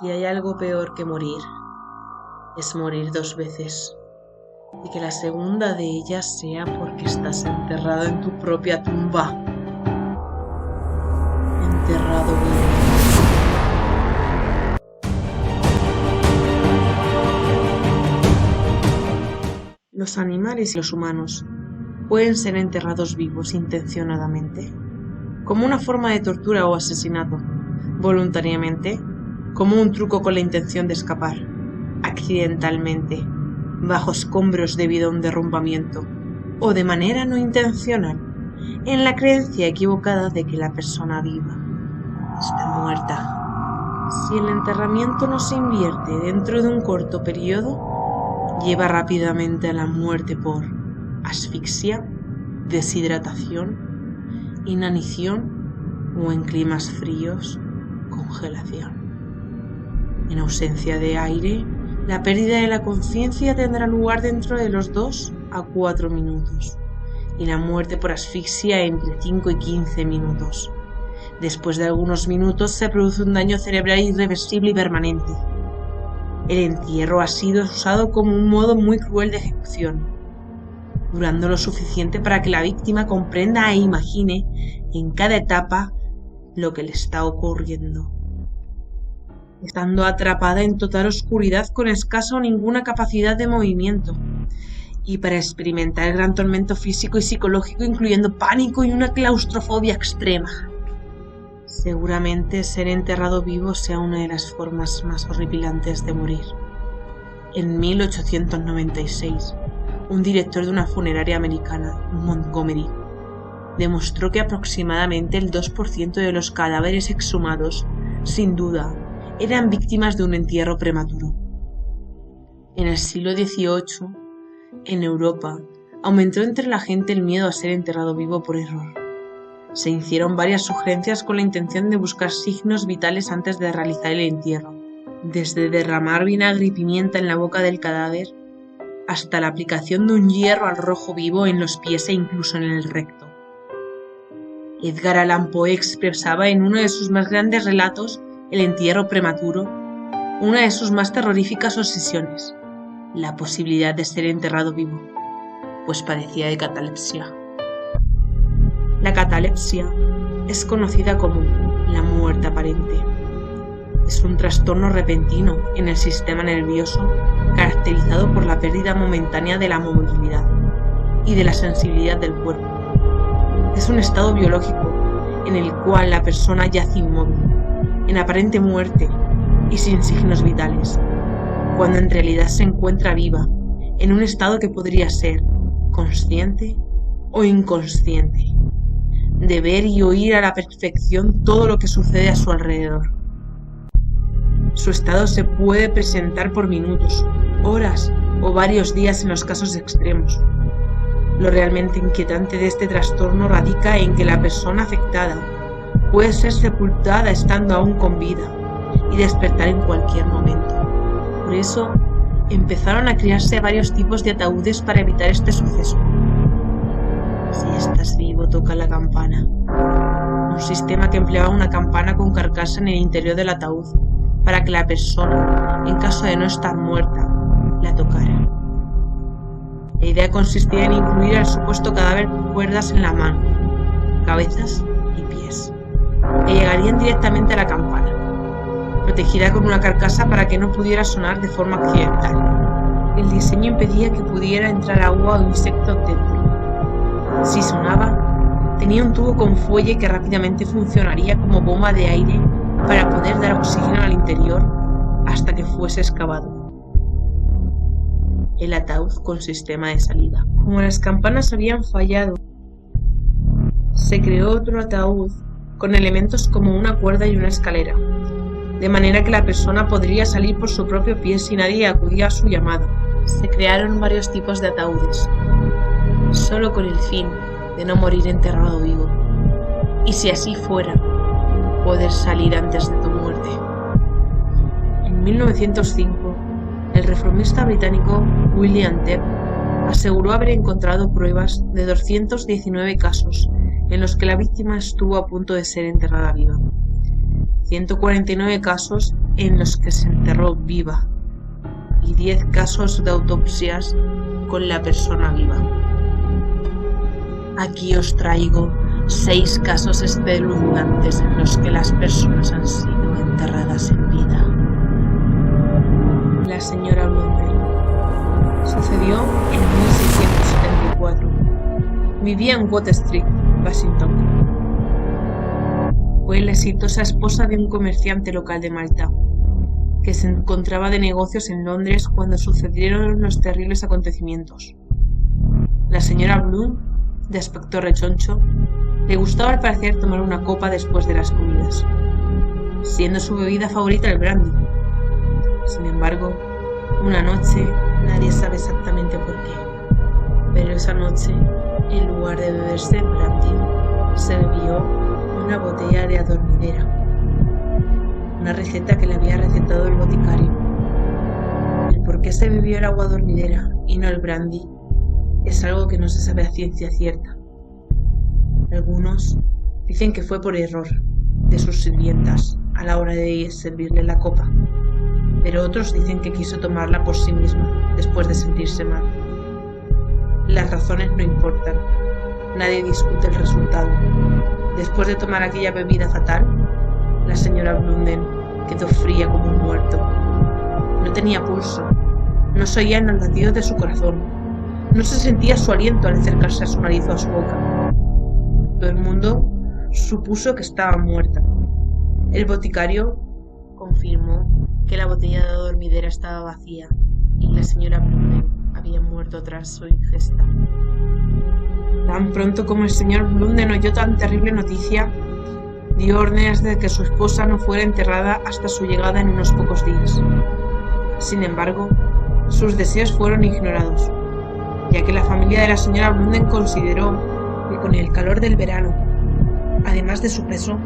Si hay algo peor que morir, es morir dos veces, y que la segunda de ellas sea porque estás enterrado en tu propia tumba, enterrado vivo. Los animales y los humanos pueden ser enterrados vivos intencionadamente, como una forma de tortura o asesinato, voluntariamente, como un truco con la intención de escapar, accidentalmente, bajo escombros debido a un derrumbamiento, o de manera no intencional, en la creencia equivocada de que la persona viva está muerta. Si el enterramiento no se invierte dentro de un corto periodo, lleva rápidamente a la muerte por asfixia, deshidratación, inanición o en climas fríos, congelación. En ausencia de aire, la pérdida de la conciencia tendrá lugar dentro de los 2 a 4 minutos y la muerte por asfixia entre 5 y 15 minutos. Después de algunos minutos se produce un daño cerebral irreversible y permanente. El entierro ha sido usado como un modo muy cruel de ejecución, durando lo suficiente para que la víctima comprenda e imagine en cada etapa lo que le está ocurriendo, estando atrapada en total oscuridad con escasa o ninguna capacidad de movimiento, y para experimentar el gran tormento físico y psicológico, incluyendo pánico y una claustrofobia extrema. Seguramente ser enterrado vivo sea una de las formas más horripilantes de morir. En 1896, un director de una funeraria americana, Montgomery, demostró que aproximadamente el 2% de los cadáveres exhumados, sin duda, eran víctimas de un entierro prematuro. En el siglo XVIII, en Europa, aumentó entre la gente el miedo a ser enterrado vivo por error. Se hicieron varias sugerencias con la intención de buscar signos vitales antes de realizar el entierro, desde derramar vinagre y pimienta en la boca del cadáver, hasta la aplicación de un hierro al rojo vivo en los pies e incluso en el recto. Edgar Allan Poe expresaba en uno de sus más grandes relatos, El entierro prematuro, una de sus más terroríficas obsesiones, la posibilidad de ser enterrado vivo, pues padecía de catalepsia. La catalepsia es conocida como la muerte aparente. Es un trastorno repentino en el sistema nervioso caracterizado por la pérdida momentánea de la movilidad y de la sensibilidad del cuerpo. Es un estado biológico en el cual la persona yace inmóvil, en aparente muerte y sin signos vitales, cuando en realidad se encuentra viva, en un estado que podría ser consciente o inconsciente, de ver y oír a la perfección todo lo que sucede a su alrededor. Su estado se puede presentar por minutos, horas o varios días en los casos extremos. Lo realmente inquietante de este trastorno radica en que la persona afectada puede ser sepultada estando aún con vida y despertar en cualquier momento. Por eso, empezaron a crearse varios tipos de ataúdes para evitar este suceso. Si estás vivo, toca la campana. Un sistema que empleaba una campana con carcasa en el interior del ataúd para que la persona, en caso de no estar muerta, la tocara. La idea consistía en incluir al supuesto cadáver cuerdas en la mano, cabezas y pies, que llegarían directamente a la campana, protegida con una carcasa para que no pudiera sonar de forma accidental. El diseño impedía que pudiera entrar agua o insectos dentro. Si sonaba, tenía un tubo con fuelle que rápidamente funcionaría como bomba de aire para poder dar oxígeno al interior hasta que fuese excavado. El ataúd con sistema de salida. Como las campanas habían fallado, se creó otro ataúd con elementos como una cuerda y una escalera, de manera que la persona podría salir por su propio pie si nadie acudía a su llamado. Se crearon varios tipos de ataúdes, solo con el fin de no morir enterrado vivo, y si así fuera, poder salir antes de tu muerte. En 1905, el reformista británico William Tell aseguró haber encontrado pruebas de 219 casos en los que la víctima estuvo a punto de ser enterrada viva. 149 casos en los que se enterró viva y 10 casos de autopsias con la persona viva. Aquí os traigo 6 casos espeluznantes en los que las personas han sido enterradas en vida. La señora Blundell. Sucedió en 1674. Vivía en Water Street, Washington. Fue la exitosa esposa de un comerciante local de Malta, que se encontraba de negocios en Londres cuando sucedieron los terribles acontecimientos. La señora Bloom, de aspecto rechoncho, le gustaba al parecer tomar una copa después de las comidas, siendo su bebida favorita el brandy. Sin embargo, una noche, nadie sabe exactamente por qué, pero esa noche, en lugar de beberse el brandy, se bebió una botella de adormidera, una receta que le había recetado el boticario. El por qué se bebió el agua adormidera y no el brandy es algo que no se sabe a ciencia cierta. Algunos dicen que fue por error de sus sirvientas a la hora de servirle la copa, pero otros dicen que quiso tomarla por sí misma después de sentirse mal. Las razones no importan, nadie discute el resultado. Después de tomar aquella bebida fatal, la señora Blundell quedó fría como un muerto. No tenía pulso, no se oían los latidos de su corazón, no se sentía su aliento al acercarse a su nariz o a su boca. Todo el mundo supuso que estaba muerta. El boticario confirmó que la botella de adormidera estaba vacía y la señora Blundell había muerto tras su ingesta. Tan pronto como el señor Blundell oyó tan terrible noticia, dio órdenes de que su esposa no fuera enterrada hasta su llegada en unos pocos días. Sin embargo, sus deseos fueron ignorados, ya que la familia de la señora Blundell consideró que con el calor del verano, además de su peso,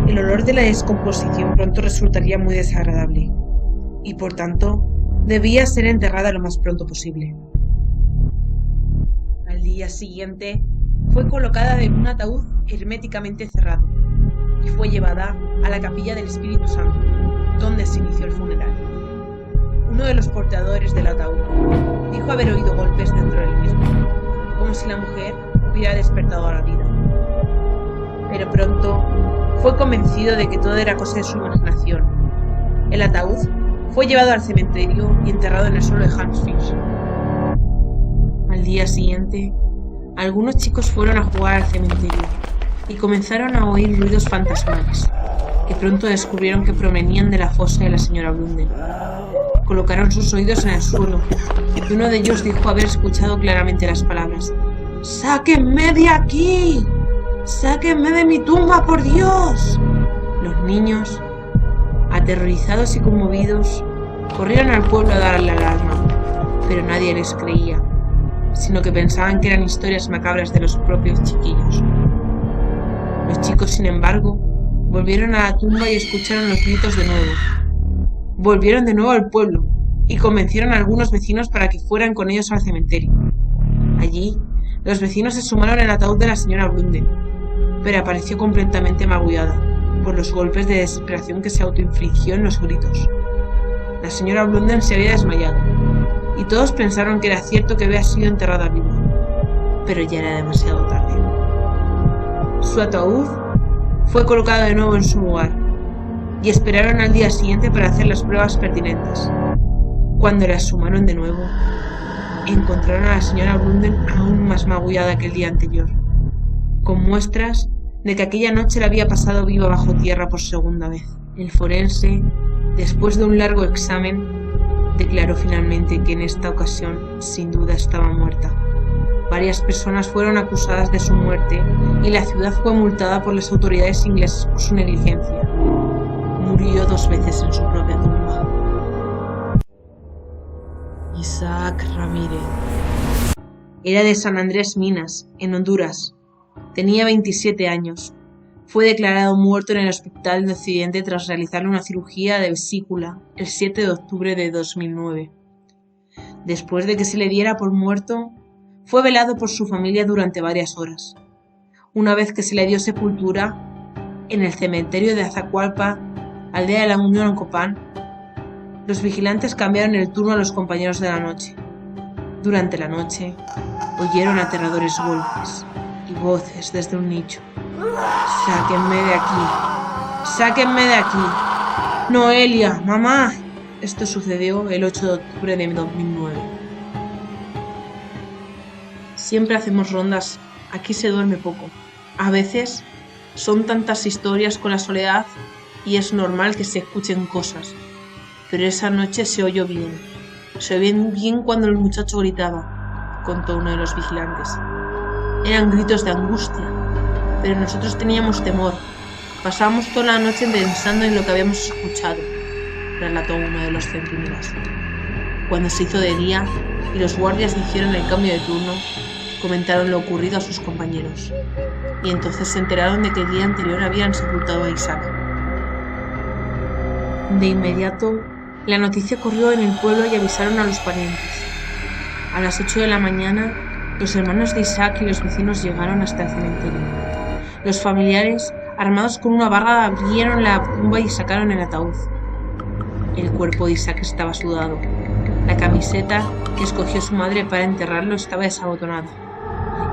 el olor de la descomposición pronto resultaría muy desagradable, y por tanto, debía ser enterrada lo más pronto posible. Al día siguiente, fue colocada en un ataúd herméticamente cerrado, y fue llevada a la capilla del Espíritu Santo, donde se inició el funeral. Uno de los portadores del ataúd dijo haber oído golpes dentro del mismo, como si la mujer hubiera despertado a la vida. Pero pronto fue convencido de que todo era cosa de su imaginación. El ataúd fue llevado al cementerio y enterrado en el suelo de Hampshire. Al día siguiente, algunos chicos fueron a jugar al cementerio y comenzaron a oír ruidos fantasmales, que pronto descubrieron que provenían de la fosa de la señora Blundell. Colocaron sus oídos en el suelo y uno de ellos dijo haber escuchado claramente las palabras: ¡Sáquenme de aquí! ¡Sáquenme de mi tumba, por Dios! Los niños, aterrorizados y conmovidos, corrieron al pueblo a dar la alarma, pero nadie les creía, sino que pensaban que eran historias macabras de los propios chiquillos. Los chicos, sin embargo, volvieron a la tumba y escucharon los gritos de nuevo. Volvieron de nuevo al pueblo y convencieron a algunos vecinos para que fueran con ellos al cementerio. Allí, los vecinos se sumaron al ataúd de la señora Blundell, pero apareció completamente magullada por los golpes de desesperación que se autoinfligió en los gritos. La señora Blundell se había desmayado, y todos pensaron que era cierto que había sido enterrada viva, pero ya era demasiado tarde. Su ataúd fue colocado de nuevo en su lugar, y esperaron al día siguiente para hacer las pruebas pertinentes. Cuando la exhumaron de nuevo, encontraron a la señora Blundell aún más magullada que el día anterior, con muestras de que aquella noche la había pasado viva bajo tierra por segunda vez. El forense, después de un largo examen, declaró finalmente que en esta ocasión sin duda estaba muerta. Varias personas fueron acusadas de su muerte y la ciudad fue multada por las autoridades inglesas por su negligencia. Murió 2 veces en su propia tumba. Isaac Ramírez. Era de San Andrés Minas, en Honduras. Tenía 27 años. Fue declarado muerto en el hospital de Occidente tras realizarle una cirugía de vesícula el 7 de octubre de 2009. Después de que se le diera por muerto, fue velado por su familia durante varias horas. Una vez que se le dio sepultura, en el cementerio de Azacualpa, aldea de la Unión en Copán, los vigilantes cambiaron el turno a los compañeros de la noche. Durante la noche, oyeron aterradores golpes y voces desde un nicho. ¡Sáquenme de aquí! ¡Sáquenme de aquí! ¡Noelia! ¡Mamá! Esto sucedió el 8 de octubre de 2009. Siempre hacemos rondas. Aquí se duerme poco. A veces son tantas historias con la soledad y es normal que se escuchen cosas. Pero esa noche se oyó bien. Se oyó bien cuando el muchacho gritaba, contó uno de los vigilantes. Eran gritos de angustia, pero nosotros teníamos temor. Pasábamos toda la noche pensando en lo que habíamos escuchado, relató uno de los centinelas. Cuando se hizo de día y los guardias hicieron el cambio de turno, comentaron lo ocurrido a sus compañeros, y entonces se enteraron de que el día anterior habían sepultado a Isaac. De inmediato, la noticia corrió en el pueblo y avisaron a los parientes. A las 8 de la mañana, los hermanos de Isaac y los vecinos llegaron hasta el cementerio. Los familiares, armados con una barra, abrieron la tumba y sacaron el ataúd. El cuerpo de Isaac estaba sudado. La camiseta que escogió su madre para enterrarlo estaba desabotonada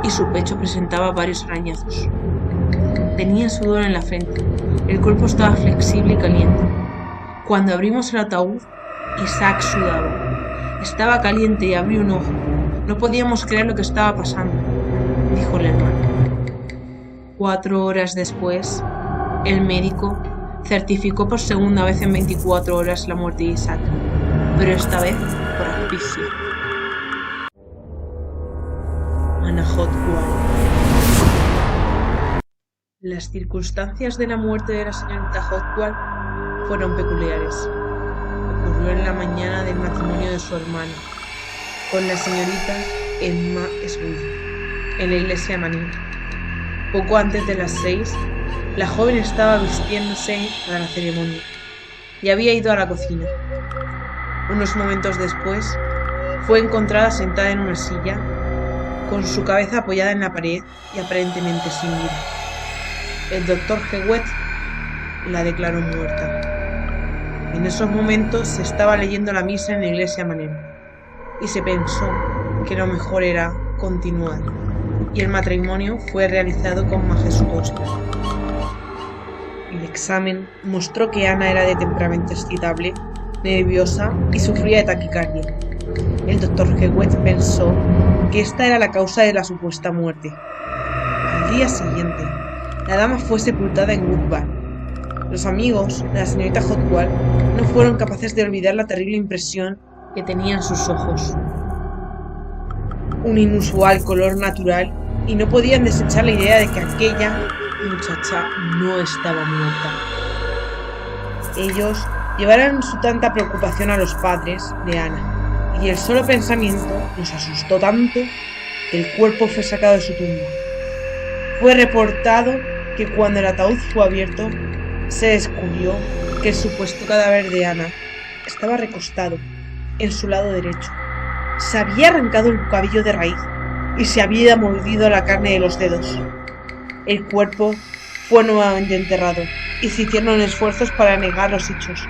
y su pecho presentaba varios arañazos. Tenía sudor en la frente. El cuerpo estaba flexible y caliente. Cuando abrimos el ataúd, Isaac sudaba. Estaba caliente y abrió un ojo. No podíamos creer lo que estaba pasando, dijo el hermano. 4 horas después, el médico certificó por segunda vez en 24 horas la muerte de Isaac, pero esta vez por asfixia. Anna Hotwell. Las circunstancias de la muerte de la señorita Hotwell fueron peculiares. Ocurrió en la mañana del matrimonio de su hermana con la señorita Emma Smith en la iglesia de Manning. Poco antes de las 6, la joven estaba vistiéndose para la ceremonia y había ido a la cocina. Unos momentos después, fue encontrada sentada en una silla, con su cabeza apoyada en la pared y aparentemente sin vida. El doctor Hewitt la declaró muerta. En esos momentos se estaba leyendo la misa en la iglesia Manning y se pensó que lo mejor era continuar, y el matrimonio fue realizado con majestuosidad. El examen mostró que Ana era de temperamento excitable, nerviosa y sufría de taquicardia. El doctor Hewitt pensó que esta era la causa de la supuesta muerte. Al día siguiente, la dama fue sepultada en Woodburn. Los amigos de la señorita Hotwell no fueron capaces de olvidar la terrible impresión que tenían sus ojos. Un inusual color natural, y no podían desechar la idea de que aquella muchacha no estaba muerta. Ellos llevaron su tanta preocupación a los padres de Ana, y el solo pensamiento los asustó tanto que el cuerpo fue sacado de su tumba. Fue reportado que cuando el ataúd fue abierto, se descubrió que el supuesto cadáver de Ana estaba recostado en su lado derecho. Se había arrancado el cabello de raíz y se había mordido la carne de los dedos. El cuerpo fue nuevamente enterrado y se hicieron esfuerzos para negar los hechos,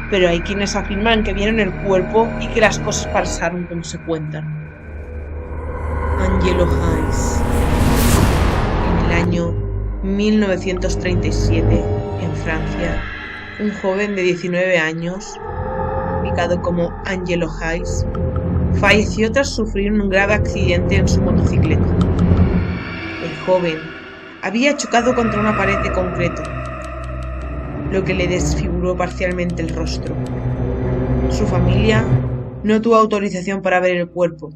pero hay quienes afirman que vieron el cuerpo y que las cosas pasaron como se cuentan. Angelo Hayes. En el año 1937, en Francia, un joven de 19 años, ubicado como Angelo Hayes, falleció tras sufrir un grave accidente en su motocicleta. El joven había chocado contra una pared de concreto, lo que le desfiguró parcialmente el rostro. Su familia no tuvo autorización para ver el cuerpo,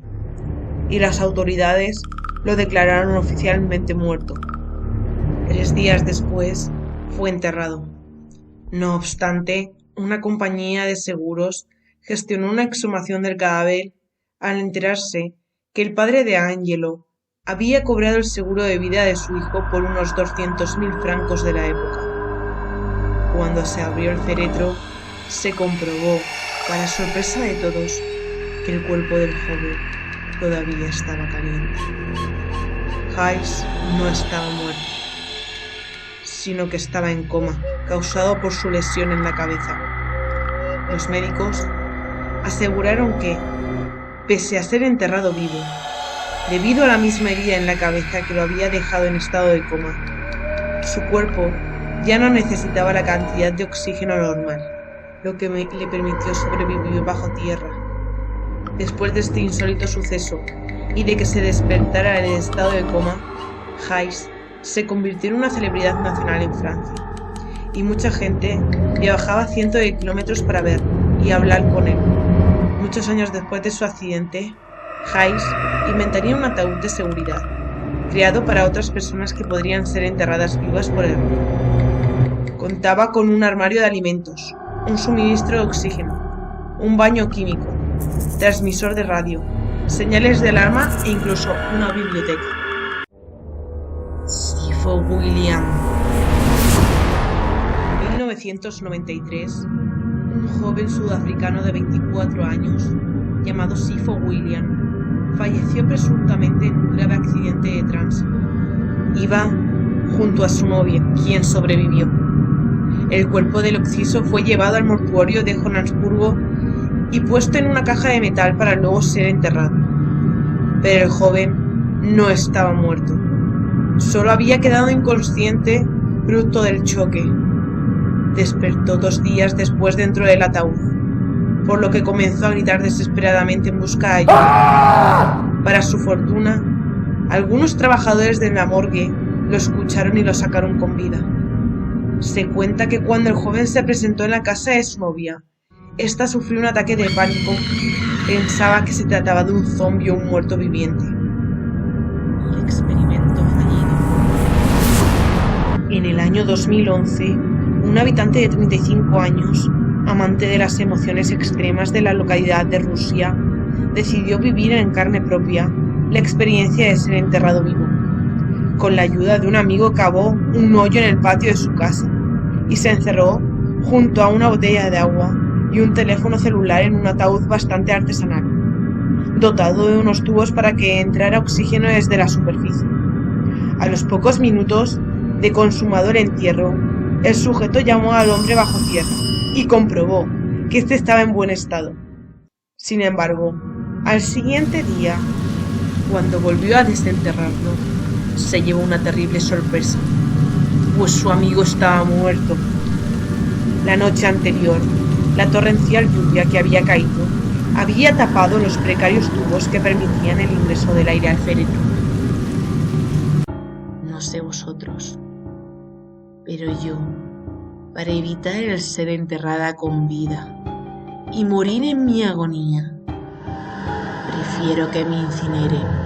y las autoridades lo declararon oficialmente muerto. 3 días después fue enterrado. No obstante, una compañía de seguros gestionó una exhumación del cadáver al enterarse que el padre de Angelo había cobrado el seguro de vida de su hijo por unos 200.000 francos de la época. Cuando se abrió el féretro, se comprobó, para sorpresa de todos, que el cuerpo del joven todavía estaba caliente. Hayes no estaba muerto. sino que estaba en coma, causado por su lesión en la cabeza. Los médicos aseguraron que, pese a ser enterrado vivo, debido a la misma herida en la cabeza que lo había dejado en estado de coma, su cuerpo ya no necesitaba la cantidad de oxígeno normal, lo que le permitió sobrevivir bajo tierra. Después de este insólito suceso y de que se despertara en el estado de coma, Hayes se convirtió en una celebridad nacional en Francia, y mucha gente viajaba cientos de kilómetros para verlo y hablar con él. Muchos años después de su accidente, Hayes inventaría un ataúd de seguridad, creado para otras personas que podrían ser enterradas vivas por error. Contaba con un armario de alimentos, un suministro de oxígeno, un baño químico, transmisor de radio, señales de alarma e incluso una biblioteca. Sifo William. En 1993, un joven sudafricano de 24 años, llamado Sifo William, falleció presuntamente en un grave accidente de tránsito. Iba junto a su novia, quien sobrevivió. El cuerpo del occiso fue llevado al mortuorio de Johannesburgo y puesto en una caja de metal para luego ser enterrado. Pero el joven no estaba muerto. Solo había quedado inconsciente producto del choque. Despertó 2 días después dentro del ataúd, por lo que comenzó a gritar desesperadamente en busca de ayuda. Para su fortuna, algunos trabajadores de la morgue lo escucharon y lo sacaron con vida. Se cuenta que cuando el joven se presentó en la casa de su novia, ésta sufrió un ataque de pánico. Pensaba que se trataba de un zombi o un muerto viviente. El experimento fallido. En el año 2011, un habitante de 35 años, amante de las emociones extremas de la localidad de Rusia, decidió vivir en carne propia la experiencia de ser enterrado vivo. Con la ayuda de un amigo cavó un hoyo en el patio de su casa y se encerró junto a una botella de agua y un teléfono celular en un ataúd bastante artesanal, dotado de unos tubos para que entrara oxígeno desde la superficie. A los pocos minutos de consumado el entierro, el sujeto llamó al hombre bajo tierra y comprobó que éste estaba en buen estado. Sin embargo, al siguiente día, cuando volvió a desenterrarlo, se llevó una terrible sorpresa, pues su amigo estaba muerto. La noche anterior, la torrencial lluvia que había caído había tapado los precarios tubos que permitían el ingreso del aire al féretro. No sé vosotros, pero yo, para evitar el ser enterrada con vida y morir en mi agonía, prefiero que me incineren.